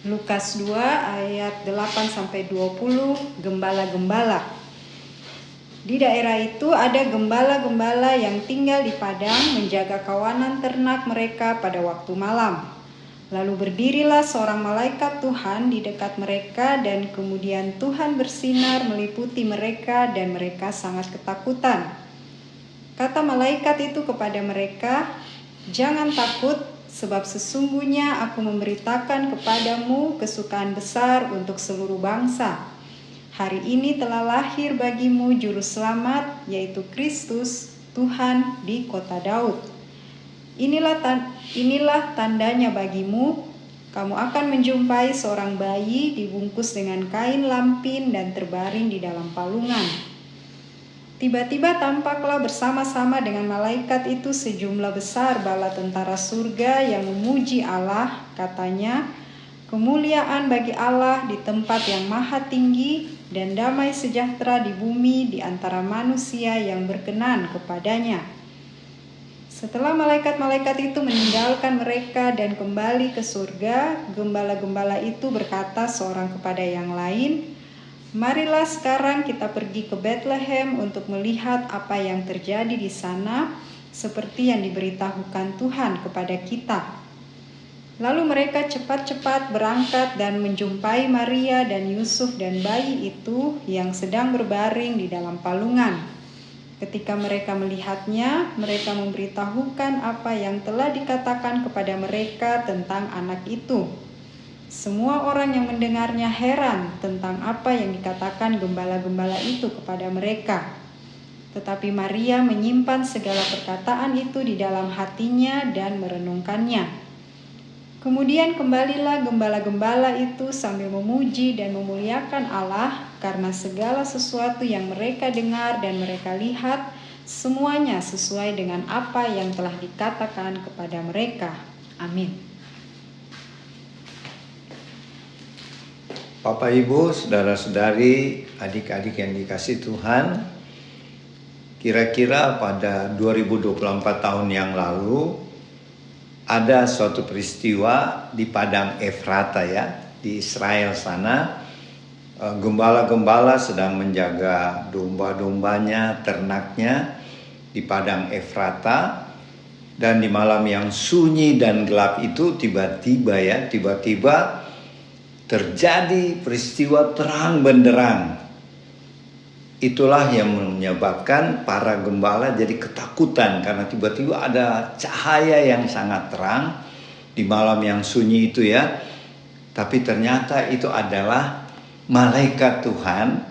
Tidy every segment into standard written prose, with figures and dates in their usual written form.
Lukas 2 ayat 8-20, gembala-gembala. Di daerah itu ada gembala-gembala yang tinggal di padang menjaga kawanan ternak mereka pada waktu malam. Lalu berdirilah seorang malaikat Tuhan di dekat mereka, dan kemudian Tuhan bersinar meliputi mereka dan mereka sangat ketakutan. Kata malaikat itu kepada mereka, "Jangan takut, sebab sesungguhnya aku memberitakan kepadamu kesukaan besar untuk seluruh bangsa. Hari ini telah lahir bagimu juru selamat, yaitu Kristus Tuhan di kota Daud. Inilah tandanya bagimu, kamu akan menjumpai seorang bayi dibungkus dengan kain lampin dan terbaring di dalam palungan." Tiba-tiba tampaklah bersama-sama dengan malaikat itu sejumlah besar bala tentara surga yang memuji Allah, katanya, "Kemuliaan bagi Allah di tempat yang maha tinggi, dan damai sejahtera di bumi di antara manusia yang berkenan kepadanya." Setelah malaikat-malaikat itu meninggalkan mereka dan kembali ke surga, gembala-gembala itu berkata seorang kepada yang lain, "Marilah sekarang kita pergi ke Bethlehem untuk melihat apa yang terjadi di sana, seperti yang diberitahukan Tuhan kepada kita." Lalu mereka cepat-cepat berangkat dan menjumpai Maria dan Yusuf dan bayi itu yang sedang berbaring di dalam palungan. Ketika mereka melihatnya, mereka memberitahukan apa yang telah dikatakan kepada mereka tentang anak itu. Semua orang yang mendengarnya heran tentang apa yang dikatakan gembala-gembala itu kepada mereka. Tetapi Maria menyimpan segala perkataan itu di dalam hatinya dan merenungkannya. Kemudian kembalilah gembala-gembala itu sambil memuji dan memuliakan Allah karena segala sesuatu yang mereka dengar dan mereka lihat, semuanya sesuai dengan apa yang telah dikatakan kepada mereka. Amin. Bapak, Ibu, saudara-saudari, adik-adik yang dikasihi Tuhan, kira-kira pada 2024 tahun yang lalu ada suatu peristiwa di padang Efrata ya, di Israel sana. Gembala-gembala sedang menjaga domba-dombanya, ternaknya di padang Efrata, dan di malam yang sunyi dan gelap itu tiba-tiba terjadi peristiwa terang benderang. Itulah yang menyebabkan para gembala jadi ketakutan karena tiba-tiba ada cahaya yang sangat terang di malam yang sunyi itu ya. Tapi ternyata itu adalah malaikat Tuhan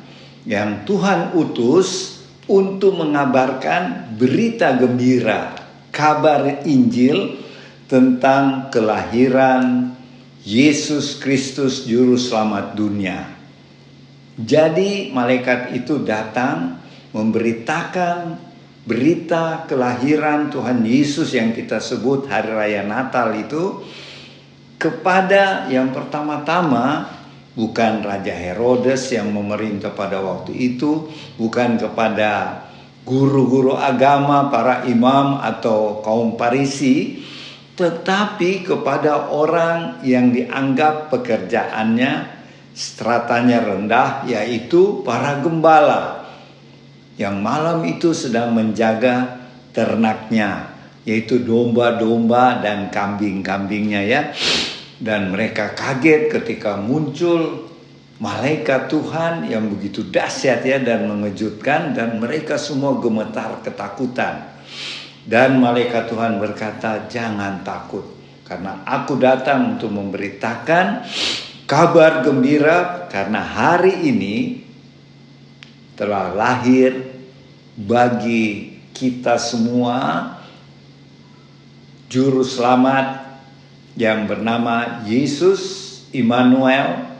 yang Tuhan utus untuk mengabarkan berita gembira, kabar Injil tentang kelahiran Yesus Kristus Juru Selamat dunia. Jadi malaikat itu datang memberitakan berita kelahiran Tuhan Yesus yang kita sebut Hari Raya Natal itu kepada yang pertama-tama bukan Raja Herodes yang memerintah pada waktu itu, bukan kepada guru-guru agama, para imam atau kaum Farisi, tetapi kepada orang yang dianggap pekerjaannya stratanya rendah, yaitu para gembala yang malam itu sedang menjaga ternaknya, yaitu domba-domba dan kambing-kambingnya ya. Dan mereka kaget ketika muncul malaikat Tuhan yang begitu dahsyat ya dan mengejutkan, dan mereka semua gemetar ketakutan. Dan malaikat Tuhan berkata, "Jangan takut, karena aku datang untuk memberitakan kabar gembira, karena hari ini telah lahir bagi kita semua Juru Selamat yang bernama Yesus Immanuel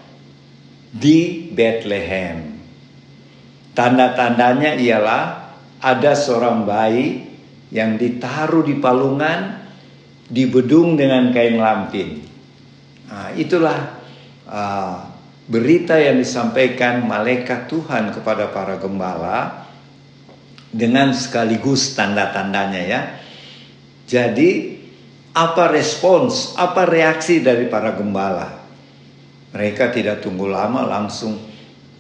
di Bethlehem." Tanda-tandanya ialah ada seorang bayi yang ditaruh di palungan, dibedung dengan kain lampin. Nah, itulah berita yang disampaikan malaikat Tuhan kepada para gembala dengan sekaligus tanda-tandanya ya. Jadi apa respons, apa reaksi dari para gembala? Mereka tidak tunggu lama, langsung,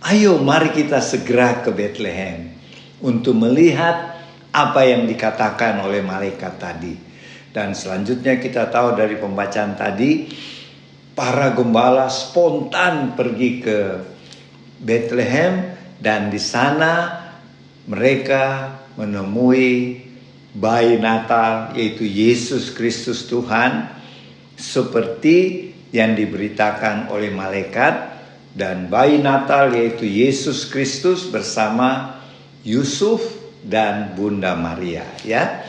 ayo mari kita segera ke Bethlehem untuk melihat apa yang dikatakan oleh malaikat tadi. Dan selanjutnya kita tahu dari pembacaan tadi, para gembala spontan pergi ke Bethlehem, dan di sana mereka menemui bayi Natal, yaitu Yesus Kristus Tuhan, seperti yang diberitakan oleh malaikat. Dan bayi Natal yaitu Yesus Kristus bersama Yusuf dan Bunda Maria, ya.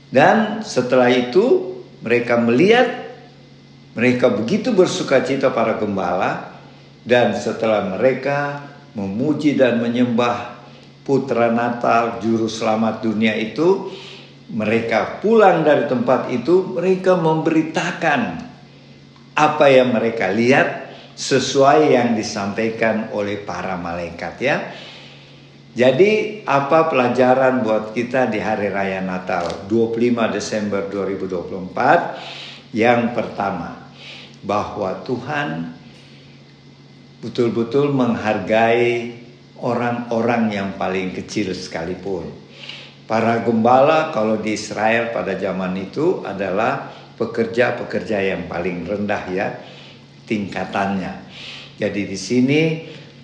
Dan setelah itu mereka melihat, mereka begitu bersukacita para gembala. Dan setelah mereka memuji dan menyembah Putra Natal, Juru Selamat dunia itu, mereka pulang dari tempat itu, mereka memberitakan apa yang mereka lihat sesuai yang disampaikan oleh para malaikat, ya. Jadi apa pelajaran buat kita di hari raya Natal 25 Desember 2024? Yang pertama, bahwa Tuhan betul-betul menghargai orang-orang yang paling kecil sekalipun. Para gembala kalau di Israel pada zaman itu adalah pekerja-pekerja yang paling rendah, ya, tingkatannya. Jadi di sini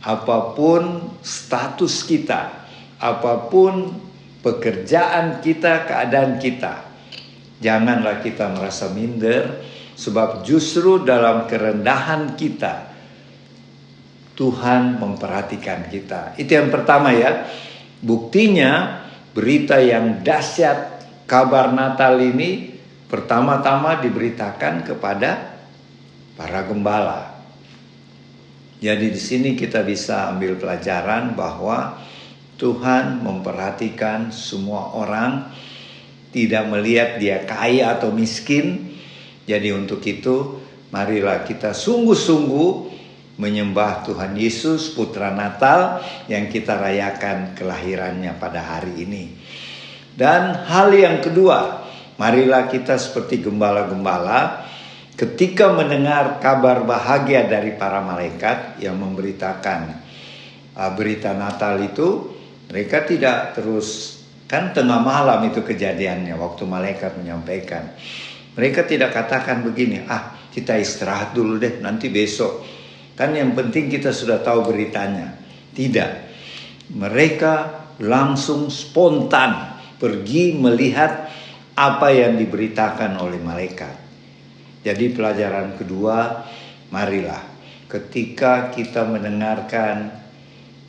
apapun status kita, apapun pekerjaan kita, keadaan kita, janganlah kita merasa minder, sebab justru dalam kerendahan kita Tuhan memperhatikan kita. Itu yang pertama, ya. Buktinya berita yang dahsyat kabar Natal ini pertama-tama diberitakan kepada para gembala. Jadi di sini kita bisa ambil pelajaran bahwa Tuhan memperhatikan semua orang, tidak melihat dia kaya atau miskin. Jadi untuk itu marilah kita sungguh-sungguh menyembah Tuhan Yesus, Putra Natal yang kita rayakan kelahirannya pada hari ini. Dan hal yang kedua, marilah kita seperti gembala-gembala ketika mendengar kabar bahagia dari para malaikat yang memberitakan berita Natal itu, mereka tidak terus, kan tengah malam itu kejadiannya waktu malaikat menyampaikan. Mereka tidak katakan begini, kita istirahat dulu deh, nanti besok. Kan yang penting kita sudah tahu beritanya. Tidak. Mereka langsung spontan pergi melihat apa yang diberitakan oleh malaikat. Jadi pelajaran kedua, marilah ketika kita mendengarkan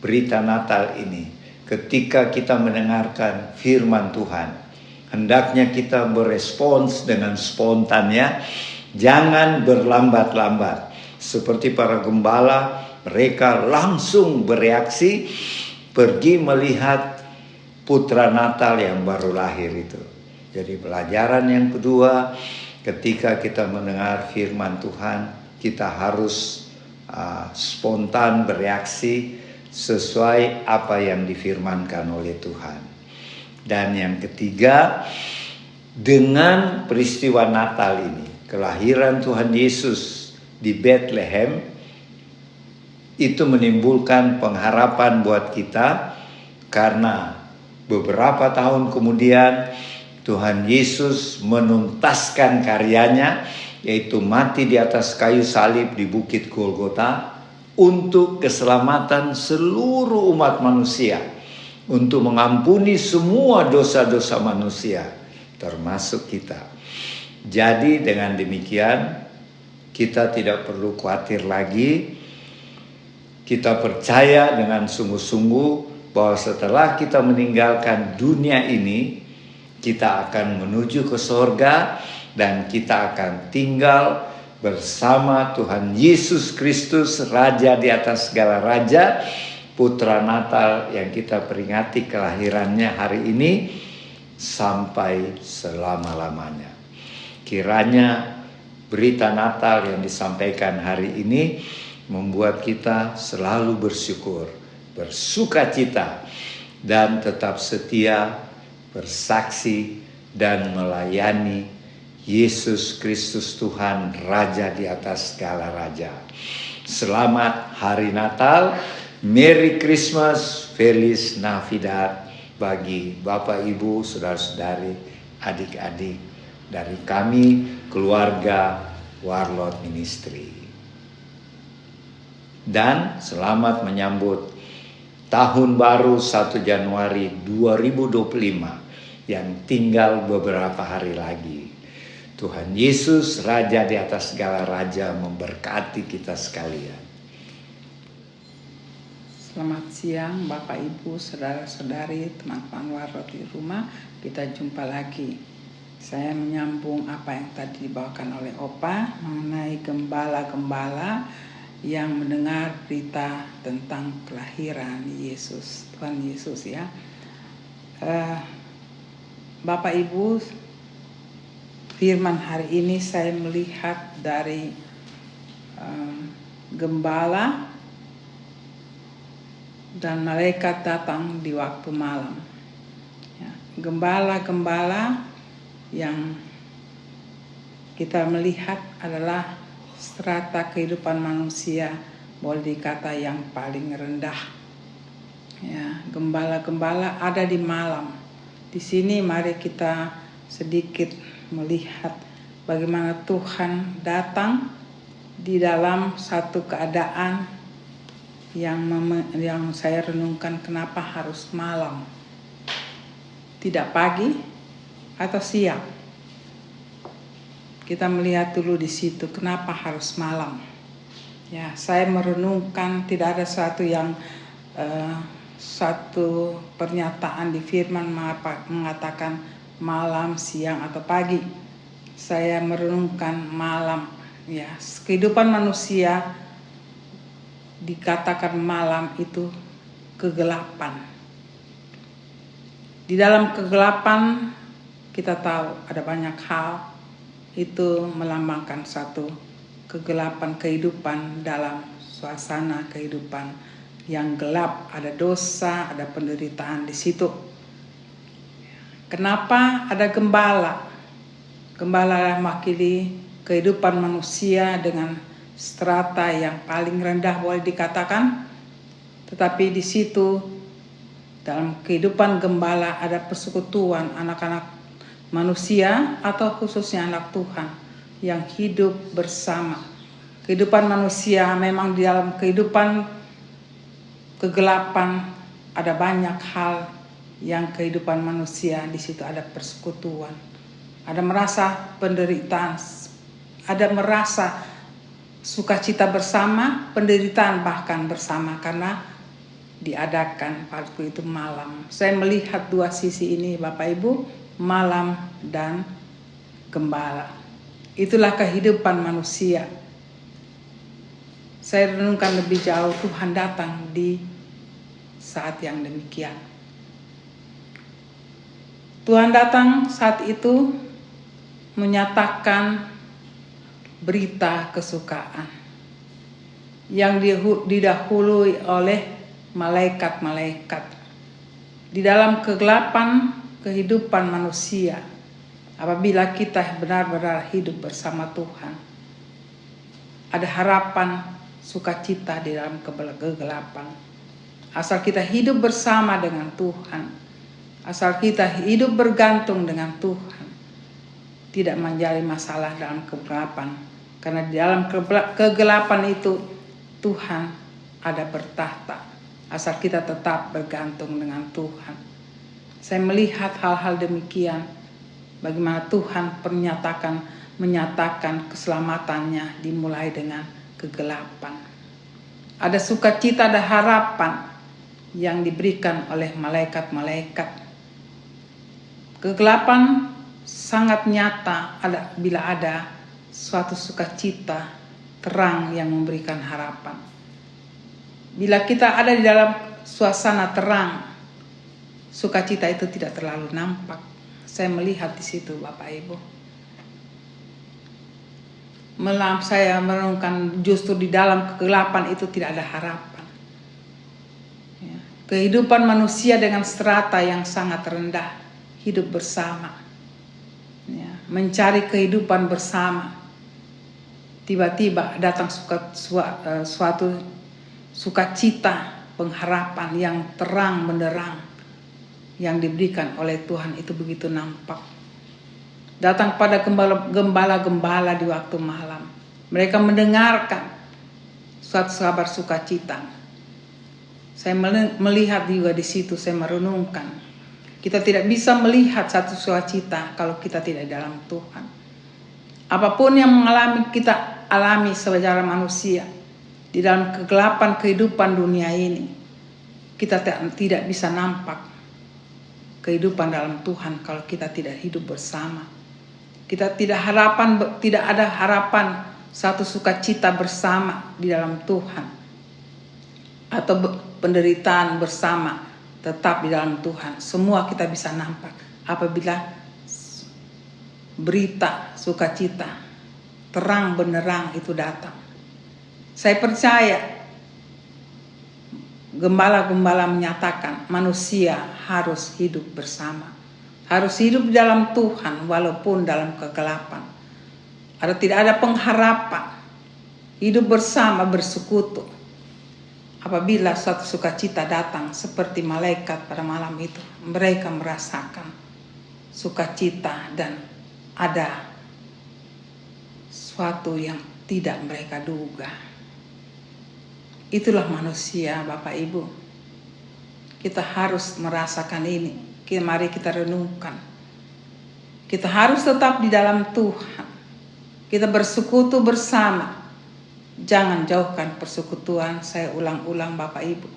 berita Natal ini, ketika kita mendengarkan firman Tuhan, hendaknya kita berespons dengan spontan, ya. Jangan berlambat-lambat. Seperti para gembala, mereka langsung bereaksi pergi melihat Putra Natal yang baru lahir itu. Jadi pelajaran yang kedua, ketika kita mendengar firman Tuhan, kita harus spontan bereaksi sesuai apa yang difirmankan oleh Tuhan. Dan yang ketiga, dengan peristiwa Natal ini, kelahiran Tuhan Yesus di Bethlehem, itu menimbulkan pengharapan buat kita, karena beberapa tahun kemudian Tuhan Yesus menuntaskan karyanya, yaitu mati di atas kayu salib di Bukit Golgota untuk keselamatan seluruh umat manusia, untuk mengampuni semua dosa-dosa manusia, termasuk kita. Jadi dengan demikian kita tidak perlu khawatir lagi. Kita percaya dengan sungguh-sungguh bahwa setelah kita meninggalkan dunia ini, kita akan menuju ke sorga dan kita akan tinggal bersama Tuhan Yesus Kristus, Raja di atas segala raja, Putra Natal yang kita peringati kelahirannya hari ini sampai selama-lamanya. Kiranya berita Natal yang disampaikan hari ini membuat kita selalu bersyukur, bersukacita, dan tetap setia bersaksi dan melayani Yesus Kristus Tuhan, Raja di atas segala raja. Selamat Hari Natal, Merry Christmas, Feliz Navidad bagi Bapak, Ibu, Saudara-saudari, adik-adik dari kami, keluarga Warlord Ministry. Dan selamat menyambut Tahun Baru 1 Januari 2025 yang tinggal beberapa hari lagi. Tuhan Yesus, Raja di atas segala raja, memberkati kita sekalian. Selamat siang Bapak, Ibu, Saudara-saudari, teman-teman Warlord di rumah. Kita jumpa lagi. Saya menyambung apa yang tadi dibawakan oleh Opa mengenai gembala-gembala yang mendengar berita tentang kelahiran Yesus, Tuhan Yesus ya. Bapak Ibu, firman hari ini saya melihat dari gembala dan malaikat datang di waktu malam. Ya, gembala-gembala yang kita melihat adalah strata kehidupan manusia, boleh dikata yang paling rendah. Ya, gembala-gembala ada di malam. Di sini mari kita sedikit melihat bagaimana Tuhan datang di dalam satu keadaan yang saya renungkan, kenapa harus malam, tidak pagi atau siang. Kita melihat dulu di situ kenapa harus malam. Ya, saya merenungkan tidak ada satu pernyataan di firman mengatakan malam, siang atau pagi. Saya merenungkan malam. Ya, kehidupan manusia dikatakan malam itu kegelapan. Di dalam kegelapan kita tahu ada banyak hal, itu melambangkan satu kegelapan kehidupan dalam suasana kehidupan yang gelap, ada dosa, ada penderitaan di situ. Kenapa ada gembala? Gembala mewakili kehidupan manusia dengan strata yang paling rendah boleh dikatakan, tetapi di situ dalam kehidupan gembala ada persekutuan anak-anak manusia atau khususnya anak Tuhan yang hidup bersama. Kehidupan manusia memang di dalam kehidupan kegelapan ada banyak hal yang kehidupan manusia di situ ada persekutuan, ada merasa penderitaan, ada merasa sukacita bersama, penderitaan bahkan bersama karena diadakan waktu itu malam. Saya melihat dua sisi ini Bapak Ibu, malam dan gembala. Itulah kehidupan manusia. Saya renungkan lebih jauh, Tuhan datang di saat yang demikian. Tuhan datang saat itu menyatakan berita kesukaan yang didahului oleh malaikat-malaikat. Di dalam kegelapan kehidupan manusia, apabila kita benar-benar hidup bersama Tuhan, ada harapan sukacita di dalam kegelapan. Asal kita hidup bersama dengan Tuhan, asal kita hidup bergantung dengan Tuhan, tidak menjadi masalah dalam kegelapan. Karena di dalam kegelapan itu Tuhan ada bertahta. Asal kita tetap bergantung dengan Tuhan. Saya melihat hal-hal demikian. Bagaimana Tuhan menyatakan keselamatannya dimulai dengan kegelapan. Ada sukacita, ada harapan yang diberikan oleh malaikat-malaikat. Kegelapan sangat nyata bila ada suatu sukacita terang yang memberikan harapan. Bila kita ada di dalam suasana terang, sukacita itu tidak terlalu nampak. Saya melihat di situ Bapak Ibu. Saya merenungkan justru di dalam kegelapan itu tidak ada harapan. Ya. Kehidupan manusia dengan strata yang sangat rendah, hidup bersama. Ya. Mencari kehidupan bersama. tiba-tiba datang suatu sukacita, pengharapan yang terang benderang yang diberikan oleh Tuhan itu begitu nampak. Datang pada gembala-gembala di waktu malam. Mereka mendengarkan suatu kabar sukacita. Saya melihat juga di situ, saya merenungkan. Kita tidak bisa melihat satu sukacita kalau kita tidak dalam Tuhan. Apapun yang kita alami secara manusia di dalam kegelapan kehidupan dunia ini, kita tidak bisa nampak kehidupan dalam Tuhan kalau kita tidak hidup bersama. Kita tidak ada harapan satu sukacita bersama di dalam Tuhan, atau penderitaan bersama tetap di dalam Tuhan. Semua kita bisa nampak apabila berita sukacita terang benderang itu datang. Saya percaya gembala-gembala menyatakan manusia harus hidup bersama, harus hidup di dalam Tuhan walaupun dalam kegelapan. Tidak ada pengharapan hidup bersama, bersekutu. Apabila suatu sukacita datang seperti malaikat pada malam itu, mereka merasakan sukacita dan ada suatu yang tidak mereka duga. Itulah manusia, Bapak Ibu. Kita harus merasakan ini. Mari kita renungkan. Kita harus tetap di dalam Tuhan. Kita bersekutu bersama. Jangan jauhkan persekutuan. Saya ulang-ulang Bapak Ibu.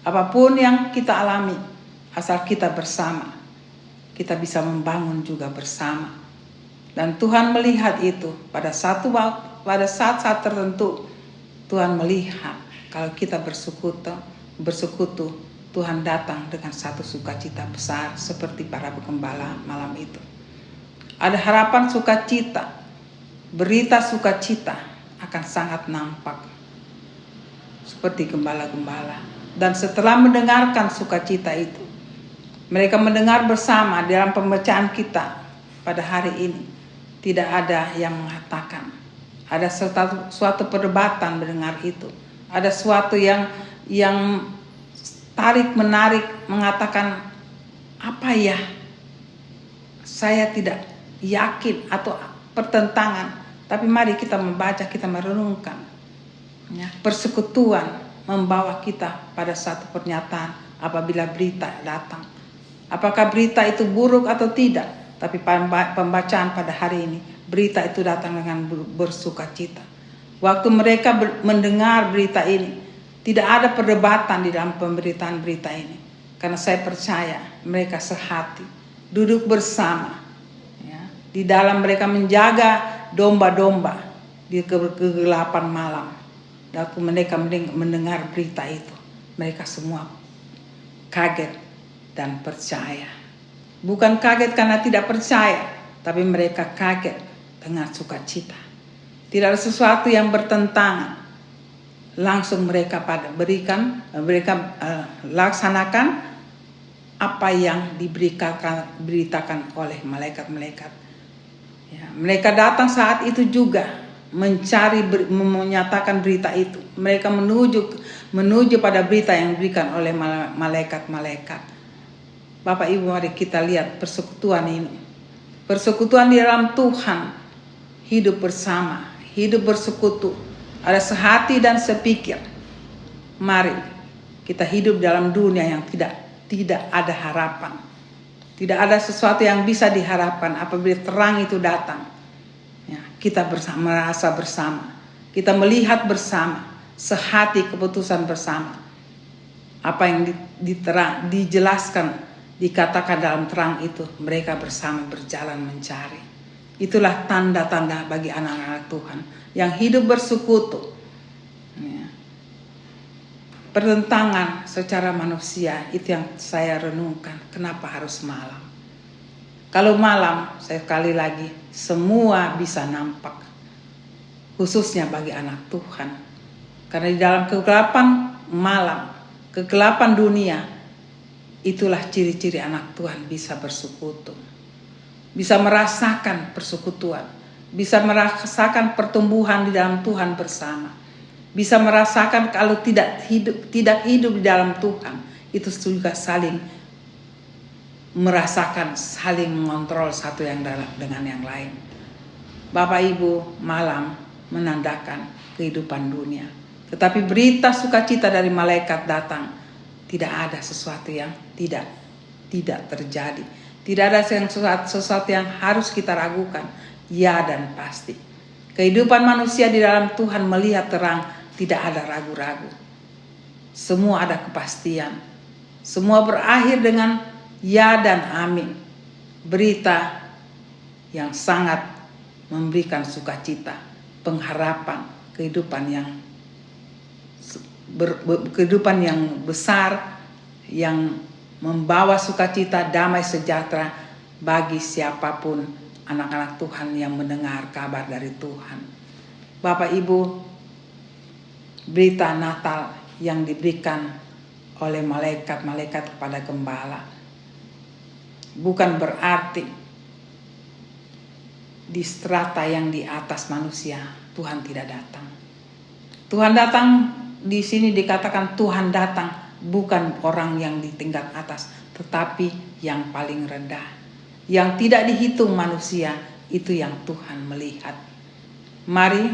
Apapun yang kita alami, asal kita bersama, kita bisa membangun juga bersama. Dan Tuhan melihat itu pada saat-saat tertentu. Tuhan melihat kalau kita bersekutu, Tuhan datang dengan satu sukacita besar seperti para penggembala malam itu. Ada harapan sukacita, berita sukacita akan sangat nampak seperti gembala-gembala. Dan setelah mendengarkan sukacita itu, mereka mendengar bersama dalam pembacaan kita pada hari ini. Tidak ada yang mengatakan, ada suatu perdebatan mendengar itu. Ada suatu yang tarik menarik mengatakan, apa ya? Saya tidak yakin atau pertentangan. Tapi mari kita membaca, kita merenungkan. Ya, persekutuan membawa kita pada satu pernyataan apabila berita datang. Apakah berita itu buruk atau tidak? Tapi pembacaan pada hari ini, berita itu datang dengan bersukacita. Waktu mereka mendengar berita ini, tidak ada perdebatan di dalam pemberitaan berita ini. Karena saya percaya mereka sehati, duduk bersama. Ya, di dalam mereka menjaga domba-domba di kegelapan malam. Waktu mereka mendengar berita itu, mereka semua kaget dan percaya. Bukan kaget karena tidak percaya, tapi mereka kaget dengan sukacita. Tidak ada sesuatu yang bertentangan. Langsung mereka laksanakan apa yang diberitakan oleh malaikat-malaikat. Ya, mereka datang saat itu juga menyatakan berita itu. Mereka menuju pada berita yang diberikan oleh malaikat-malaikat. Bapak Ibu, mari kita lihat persekutuan ini. Persekutuan di dalam Tuhan, hidup bersama, hidup bersekutu, ada sehati dan sepikir. Mari kita hidup dalam dunia yang tidak ada harapan. Tidak ada sesuatu yang bisa diharapkan apabila terang itu datang. Ya, kita merasa bersama, kita melihat bersama, sehati keputusan bersama. Apa yang dijelaskan, dikatakan dalam terang itu, mereka bersama berjalan mencari. Itulah tanda-tanda bagi anak-anak Tuhan yang hidup bersekutu. Ya. Pertentangan secara manusia itu yang saya renungkan. Kenapa harus malam? Kalau malam, saya sekali lagi, semua bisa nampak. Khususnya bagi anak Tuhan. Karena di dalam kegelapan malam, kegelapan dunia, itulah ciri-ciri anak Tuhan bisa bersekutu. Bisa merasakan persekutuan. bisa merasakan pertumbuhan di dalam Tuhan bersama, bisa merasakan kalau tidak hidup di dalam Tuhan, itu juga saling merasakan, saling mengontrol satu yang dengan yang lain. Bapak Ibu, malam menandakan kehidupan dunia, tetapi berita sukacita dari malaikat datang. Tidak ada sesuatu yang tidak terjadi. Tidak ada sesuatu yang harus kita ragukan. Ya dan pasti. Kehidupan manusia di dalam Tuhan melihat terang, tidak ada ragu-ragu. Semua ada kepastian. Semua berakhir dengan ya dan amin. Berita yang sangat memberikan sukacita, pengharapan, kehidupan yang besar, yang membawa sukacita, damai sejahtera bagi siapapun anak-anak Tuhan yang mendengar kabar dari Tuhan. Bapak Ibu, berita Natal yang diberikan oleh malaikat-malaikat kepada gembala bukan berarti di strata yang di atas manusia Tuhan tidak datang. Tuhan datang, di sini dikatakan Tuhan datang bukan orang yang di tingkat atas, tetapi yang paling rendah. Yang tidak dihitung manusia, itu yang Tuhan melihat. Mari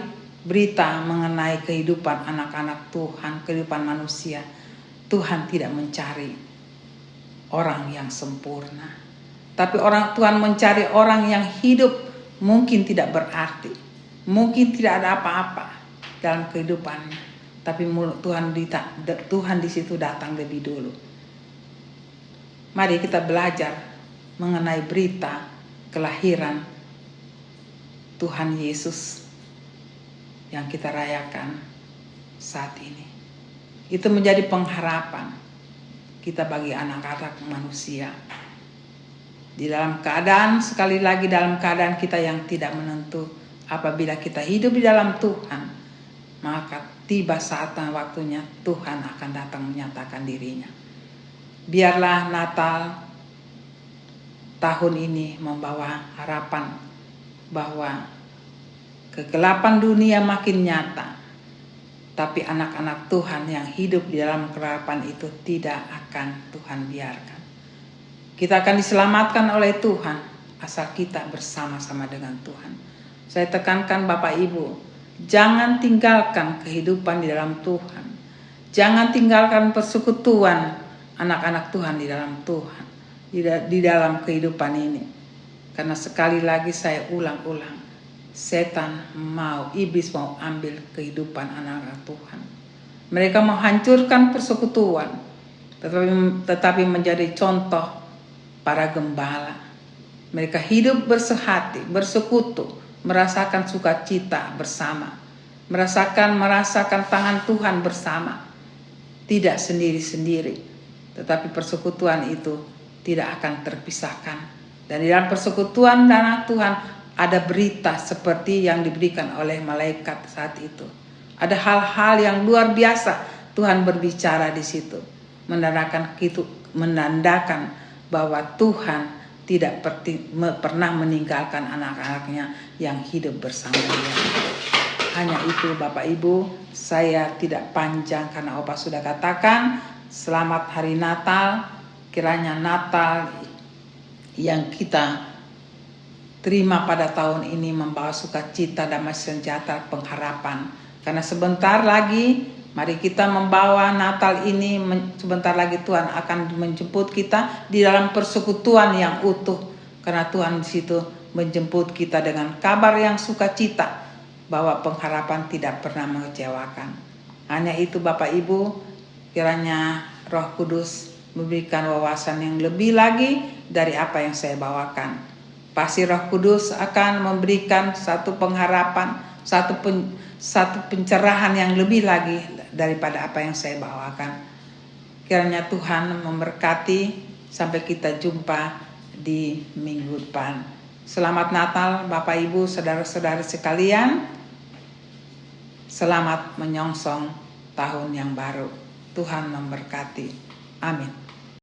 berita mengenai kehidupan anak-anak Tuhan, kehidupan manusia. Tuhan tidak mencari orang yang sempurna, tapi Tuhan mencari orang yang hidup mungkin tidak berarti, mungkin tidak ada apa-apa dalam kehidupannya, tapi Tuhan di situ datang lebih dulu. Mari kita belajar mengenai berita kelahiran Tuhan Yesus yang kita rayakan saat ini. Itu menjadi pengharapan kita bagi anak-anak manusia. Di dalam keadaan, sekali lagi dalam keadaan kita yang tidak menentu, apabila kita hidup di dalam Tuhan, maka tiba saatnya waktunya Tuhan akan datang menyatakan dirinya. Biarlah Natal tahun ini membawa harapan bahwa kegelapan dunia makin nyata, tapi anak-anak Tuhan yang hidup di dalam kegelapan itu tidak akan Tuhan biarkan. Kita akan diselamatkan oleh Tuhan asal kita bersama-sama dengan Tuhan. Saya tekankan Bapak Ibu, jangan tinggalkan kehidupan di dalam Tuhan. Jangan tinggalkan persekutuan anak-anak Tuhan di dalam Tuhan, di dalam kehidupan ini. Karena sekali lagi saya ulang-ulang, iblis mau ambil kehidupan anak-anak Tuhan. Mereka menghancurkan persekutuan, tetapi menjadi contoh para gembala. Mereka hidup bersehati, bersekutu, merasakan sukacita bersama, merasakan tangan Tuhan bersama, tidak sendiri-sendiri, tetapi persekutuan itu tidak akan terpisahkan. Dan di dalam persekutuan anak Tuhan ada berita seperti yang diberikan oleh malaikat saat itu. Ada hal-hal yang luar biasa Tuhan berbicara di situ, menandakan bahwa Tuhan tidak pernah meninggalkan anak-anaknya yang hidup bersama Dia. Hanya itu Bapak Ibu, saya tidak panjang karena Opa sudah katakan. Selamat Hari Natal. Kiranya Natal yang kita terima pada tahun ini membawa sukacita, damai sejahtera, pengharapan. Karena sebentar lagi mari kita membawa Natal ini, sebentar lagi Tuhan akan menjemput kita di dalam persekutuan yang utuh. Karena Tuhan di situ menjemput kita dengan kabar yang sukacita bahwa pengharapan tidak pernah mengecewakan. Hanya itu Bapak Ibu, kiranya Roh Kudus memberikan wawasan yang lebih lagi dari apa yang saya bawakan. Pasti Roh Kudus akan memberikan satu pengharapan, satu pencerahan yang lebih lagi daripada apa yang saya bawakan. Kiranya Tuhan memberkati, sampai kita jumpa di minggu depan. Selamat Natal Bapak Ibu, saudara-saudari sekalian. Selamat menyongsong tahun yang baru. Tuhan memberkati. Amin.